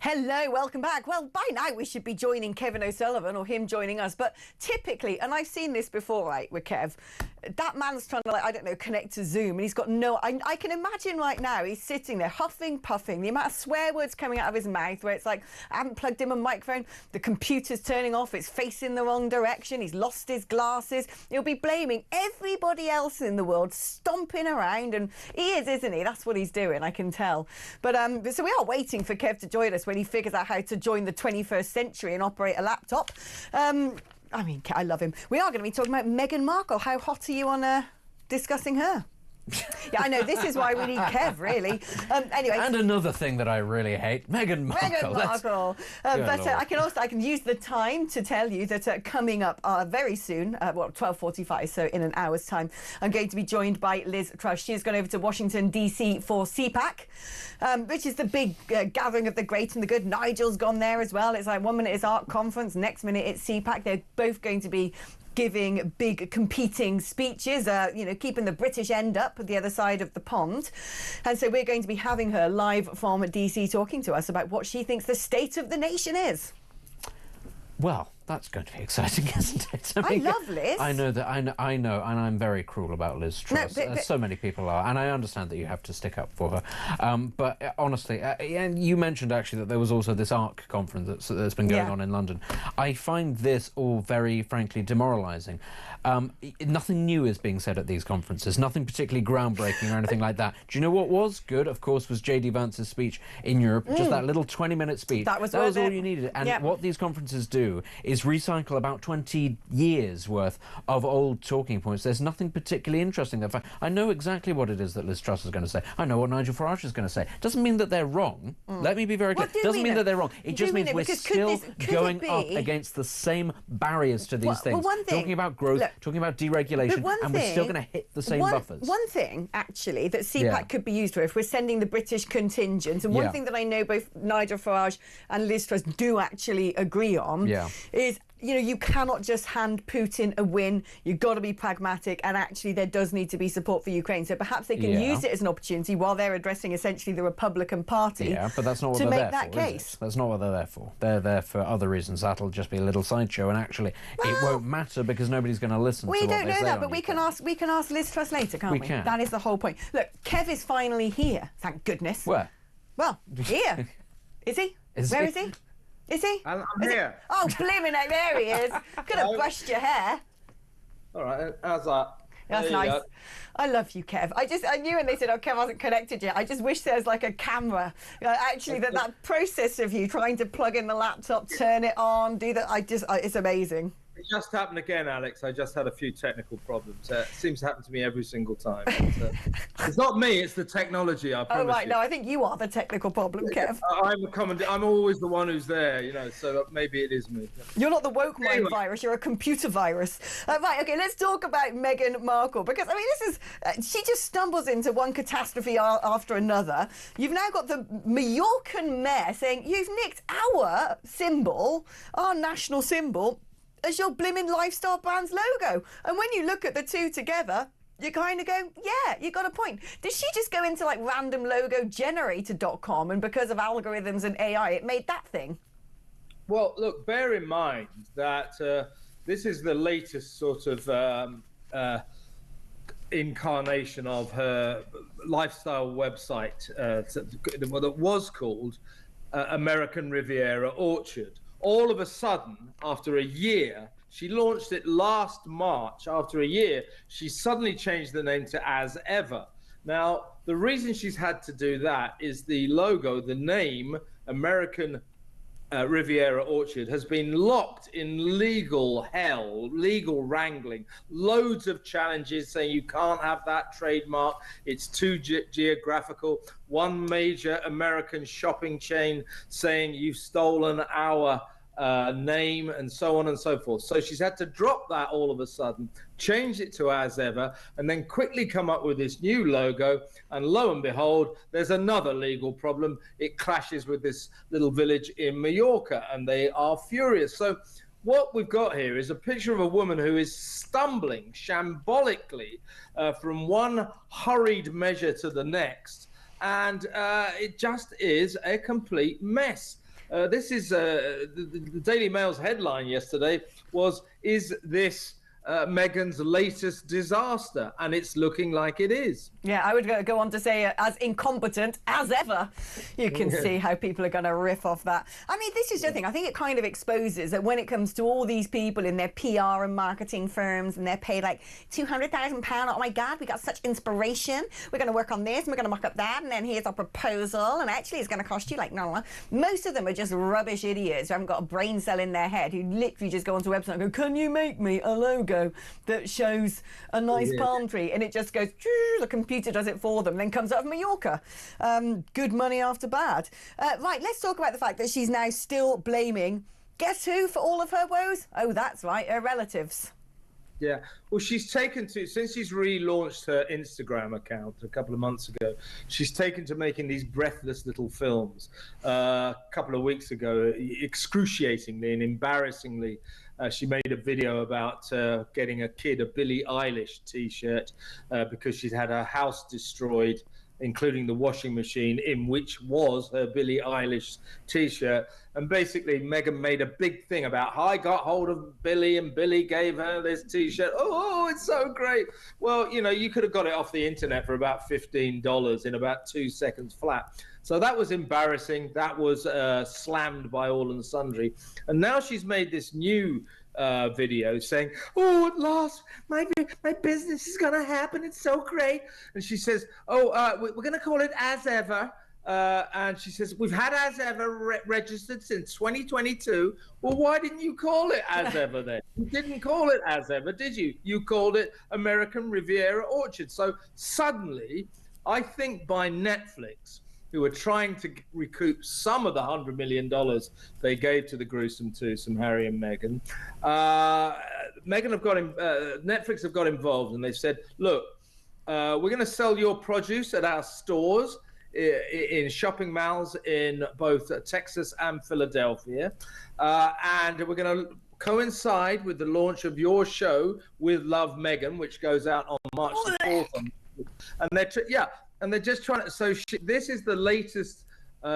Hello, welcome back. Well, by now we should be joining Kevin O'Sullivan or him joining us. But typically, and I've seen this before, right, with Kev, that man's trying to, like, I don't know, connect to Zoom, and he's got no... I can imagine right now he's sitting there huffing, puffing, the amount of swear words coming out of his mouth where it's like, I haven't plugged in a microphone, the computer's turning off, it's facing the wrong direction, he's lost his glasses. He'll be blaming everybody else in the world, stomping around, and he is, isn't he? That's what he's doing, I can tell. But so we are waiting for Kev to join us when he figures out how to join the 21st century and operate a laptop. I mean, I love him. We are going to be talking about Meghan Markle. How hot are you on discussing her? Yeah, I know, this is why we need Kev, really. Anyway. And another thing that I really hate, Meghan Markle. Meghan Markle. I can use the time to tell you that coming up very soon, 12:45, so in an hour's time, I'm going to be joined by Liz Truss. She has gone over to Washington, D.C. for CPAC, which is the big gathering of the great and the good. Nigel's gone there as well. It's like 1 minute it's art conference, next minute it's CPAC. They're both going to be giving big competing speeches, keeping the British end up at the other side of the pond. And so we're going to be having her live from DC talking to us about what she thinks the state of the nation is. Well, that's going to be exciting, isn't it? I love Liz. I know, and I'm very cruel about Liz Truss. No, but so many people are, and I understand that you have to stick up for her. But honestly, and you mentioned actually that there was also this ARC conference that's been going on in London. I find this all very, frankly, demoralising. Nothing new is being said at these conferences, nothing particularly groundbreaking or anything like that. Do you know what was good, of course, was J.D. Vance's speech in Europe, just that little 20-minute speech. That was all you needed. And what these conferences do is recycle about 20 years worth of old talking points. There's nothing particularly interesting there. I know exactly what it is that Liz Truss is going to say. I know what Nigel Farage is going to say. Doesn't mean that they're wrong. Let me be very clear. Doesn't mean that they're wrong. It just means we're still going up against the same barriers to these things. Talking about growth, talking about deregulation, and we're still going to hit the same buffers. One thing, actually, that CPAC could be used for, if we're sending the British contingent, and one thing that I know both Nigel Farage and Liz Truss do actually agree on, is, you cannot just hand Putin a win. You've got to be pragmatic, and actually there does need to be support for Ukraine. So perhaps they can use it as an opportunity while they're addressing essentially the Republican Party. Yeah, but that's not what they're there for, is it? That's not what they're there for. They're there for other reasons. That'll just be a little sideshow, and actually it won't matter because nobody's going to listen to what they say. We don't know that, but we can ask Liz Truss later, can't we? We can. That is the whole point. Look, Kev is finally here, thank goodness. Where? Well, here. Is he? Where is he? Is he? I'm here. Oh, blimmin' heck, there he is. Could have brushed your hair. All right, how's that? That's nice. I love you, Kev. I knew when they said, oh, Kev hasn't connected yet. I just wish there was like a camera. Actually, that process of you trying to plug in the laptop, turn it on, do that, it's amazing. It just happened again, Alex. I just had a few technical problems. It seems to happen to me every single time. But, it's not me, it's the technology, I promise. Oh, right. you. No, I think you are the technical problem, Kev. I'm always the one who's there, so maybe it is me. You're not the woke mind virus, you're a computer virus. Right, okay, let's talk about Meghan Markle, because, I mean, this is, she just stumbles into one catastrophe after another. You've now got the Mallorcan mayor saying, you've nicked our symbol, our national symbol, as your blimmin' lifestyle brand's logo. And when you look at the two together, you kind of go, yeah, you got a point. Did she just go into like randomlogogenerator.com and because of algorithms and AI, it made that thing? Well, look, bear in mind that this is the latest sort of incarnation of her lifestyle website that was called American Riviera Orchard. All of a sudden, after a year, she launched it last March. After a year, she suddenly changed the name to As Ever. Now, the reason she's had to do that is the logo, the name, American Riviera Orchard, has been locked in legal hell, legal wrangling, loads of challenges saying you can't have that trademark, it's too geographical. One major American shopping chain saying you've stolen our name, and so on and so forth. So she's had to drop that all of a sudden, change it to As Ever, and then quickly come up with this new logo. And lo and behold, there's another legal problem. It clashes with this little village in Mallorca, and they are furious. So what we've got here is a picture of a woman who is stumbling shambolically from one hurried measure to the next. And it just is a complete mess. This is the Daily Mail's headline yesterday was, "Is this Meghan's latest disaster?" And it's looking like it is. Yeah, I would go on to say as incompetent as ever. You can see how people are going to riff off that. I mean, this is the thing. I think it kind of exposes that when it comes to all these people in their PR and marketing firms and they're paid like £200,000, oh my God, we got such inspiration. We're going to work on this and we're going to mock up that. And then here's our proposal. And actually it's going to cost you like, no. Most of them are just rubbish idiots who haven't got a brain cell in their head, who literally just go onto a website and go, can you make me a logo that shows a nice palm tree? And it just goes, the computer does it for them, then comes out of Mallorca. Good money after bad. Right, let's talk about the fact that she's now still blaming, guess who for all of her woes? Oh, that's right, her relatives. Yeah, well, she's taken to, since she's relaunched her Instagram account a couple of months ago, she's taken to making these breathless little films. A couple of weeks ago, excruciatingly and embarrassingly, she made a video about getting a kid a Billie Eilish t-shirt because she'd had her house destroyed, including the washing machine, in which was her Billie Eilish t-shirt. And basically, Meghan made a big thing about how I got hold of Billie and Billie gave her this t-shirt. Oh, it's so great. Well, you know, you could have got it off the internet for about $15 in about 2 seconds flat. So that was embarrassing. That was slammed by all and sundry. And now she's made this new video saying, oh, at last, my business is going to happen. It's so great. And she says, we're going to call it As Ever. And she says, we've had As Ever registered since 2022. Well, why didn't you call it As Ever then? You didn't call it As Ever, did you? You called it American Riviera Orchard. So suddenly, I think by Netflix, who are trying to recoup some of the $100 million they gave to the gruesome twosome, Harry and Meghan. Netflix have got involved, and they've said, look, we're going to sell your produce at our stores in shopping malls in both Texas and Philadelphia. And we're going to coincide with the launch of your show, With Love, Meghan, which goes out on March the 4th. And they're just trying to, this is the latest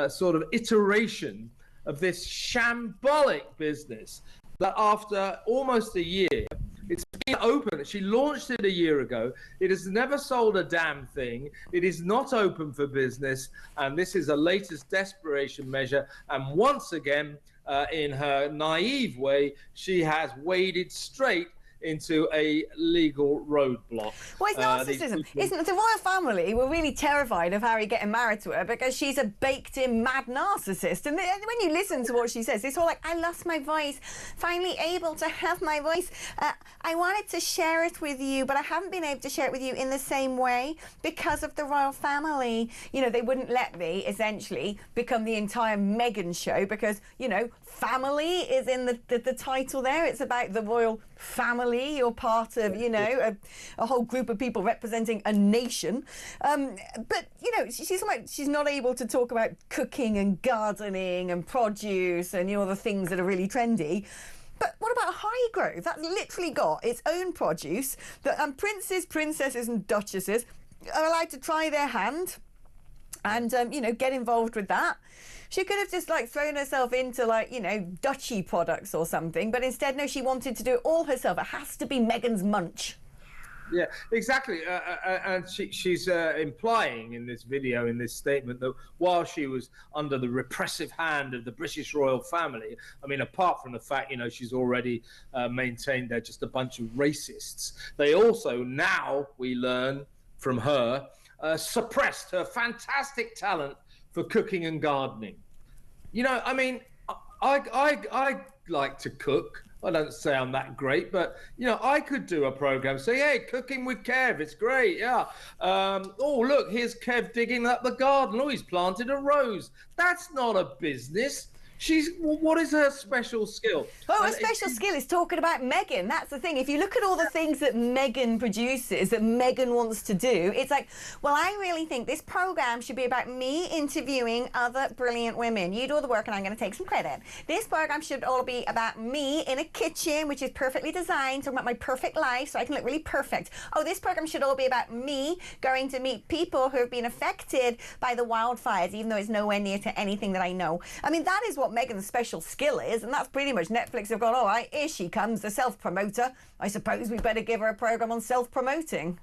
sort of iteration of this shambolic business that after almost a year, it's been open. She launched it a year ago. It has never sold a damn thing. It is not open for business. And this is a latest desperation measure. And once again, in her naive way, she has waded straight into a legal roadblock. Well, it's narcissism. Isn't it? The royal family were really terrified of Harry getting married to her because she's a baked-in mad narcissist. And when you listen to what she says, it's all like, I lost my voice, finally able to have my voice. I wanted to share it with you, but I haven't been able to share it with you in the same way because of the royal family. You know, they wouldn't let me, essentially, become the entire Meghan show because, you know, family is in the title there. It's about the royal family. You're part of, you know, a whole group of people representing a nation. But, you know, she's not able to talk about cooking and gardening and produce and, you know, the things that are really trendy. But what about Highgrove? That's literally got its own produce that princes, princesses and duchesses are allowed to try their hand and, you know, get involved with that. She could have just like thrown herself into like, you know, duchy products or something, but instead, no, she wanted to do it all herself. It has to be Meghan's munch. Yeah, exactly. And she's implying in this video, in this statement, that while she was under the repressive hand of the British royal family, I mean, apart from the fact, you know, she's already maintained they're just a bunch of racists, they also now, we learn from her, suppressed her fantastic talent for cooking and gardening. You know, I mean, I like to cook. I don't say I'm that great, but, you know, I could do a program, say, hey, cooking with Kev, it's great, yeah. Oh, look, here's Kev digging up the garden. Oh, he's planted a rose. That's not a business. What is her special skill? Oh, her special skill is talking about Meghan. That's the thing. If you look at all the things that Meghan produces, that Meghan wants to do, it's like, well, I really think this program should be about me interviewing other brilliant women. You do all the work and I'm going to take some credit. This program should all be about me in a kitchen, which is perfectly designed, talking about my perfect life so I can look really perfect. Oh, this program should all be about me going to meet people who have been affected by the wildfires, even though it's nowhere near to anything that I know. I mean, that is what what Meghan's special skill is, and that's pretty much Netflix have gone, all right, here she comes, the self-promoter. I suppose we better give her a programme on self-promoting.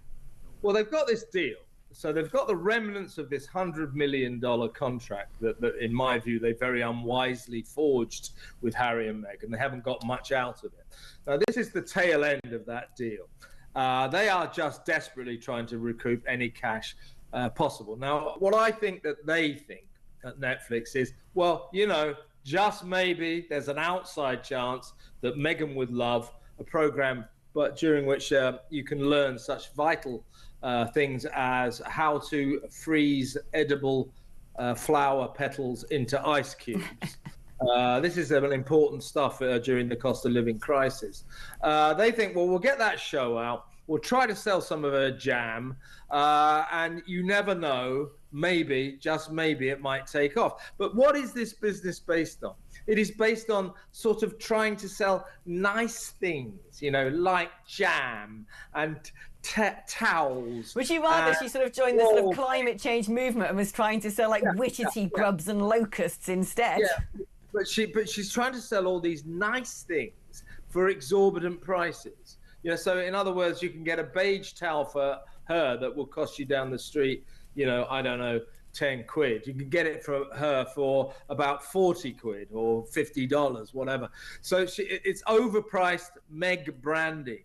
Well, they've got this deal. So they've got the remnants of this $100 million contract that, in my view, they very unwisely forged with Harry and Meghan. They haven't got much out of it. Now, this is the tail end of that deal. They are just desperately trying to recoup any cash possible. Now, what I think that they think at Netflix is, well, you know, just maybe there's an outside chance that Meghan would love a program, but during which you can learn such vital things as how to freeze edible flower petals into ice cubes. This is an important stuff during the cost of living crisis. They think, well, we'll get that show out. We'll try to sell some of her jam. And you never know, maybe, just maybe, it might take off. But what is this business based on? It is based on sort of trying to sell nice things, you know, like jam and towels. Would you rather she sort of joined the sort of climate change movement and was trying to sell like witchetty grubs and locusts instead? Yeah, but she's trying to sell all these nice things for exorbitant prices. You know, so in other words, you can get a beige towel for her that will cost you down the street, you know, I don't know, 10 quid. You can get it for her for about 40 quid or $50, whatever. So it's overpriced Meg branding.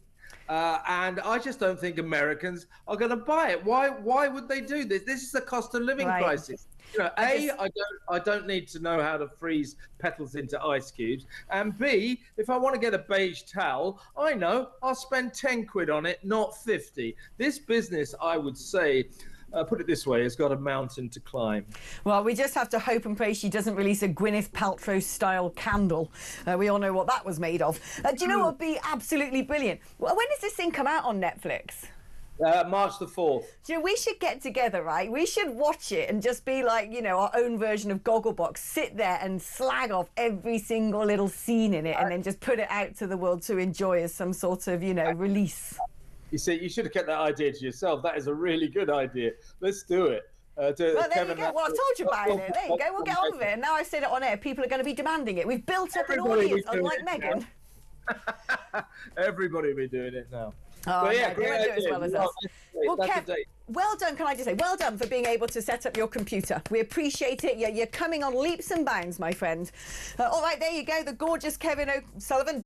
And I just don't think Americans are going to buy it. Why would they do this? This is the cost of living crisis. You know, I don't need to know how to freeze petals into ice cubes. And B, if I want to get a beige towel, I know I'll spend 10 quid on it, not 50. This business, I would say, put it this way, has got a mountain to climb. Well, we just have to hope and pray she doesn't release a Gwyneth Paltrow-style candle. We all know what that was made of. Do you know what would be absolutely brilliant? Well, when does this thing come out on Netflix? March the 4th. Do you know, we should get together, right? We should watch it and just be like, you know, our own version of Gogglebox. Sit there and slag off every single little scene in it and then just put it out to the world to enjoy as some sort of, you know, release. You see, you should have kept that idea to yourself. That is a really good idea. Let's do it. Well, there you go. Well, I told you about it. There you go. We'll get on with it. And now I've said it on air, people are going to be demanding it. We've built up an audience, unlike Meghan. Everybody will be doing it now. Oh, yeah, no, they won't do it as well as us. Well, Kev, well done, can I just say, well done for being able to set up your computer. We appreciate it. You're coming on leaps and bounds, my friend. All right, there you go, the gorgeous Kevin O'Sullivan.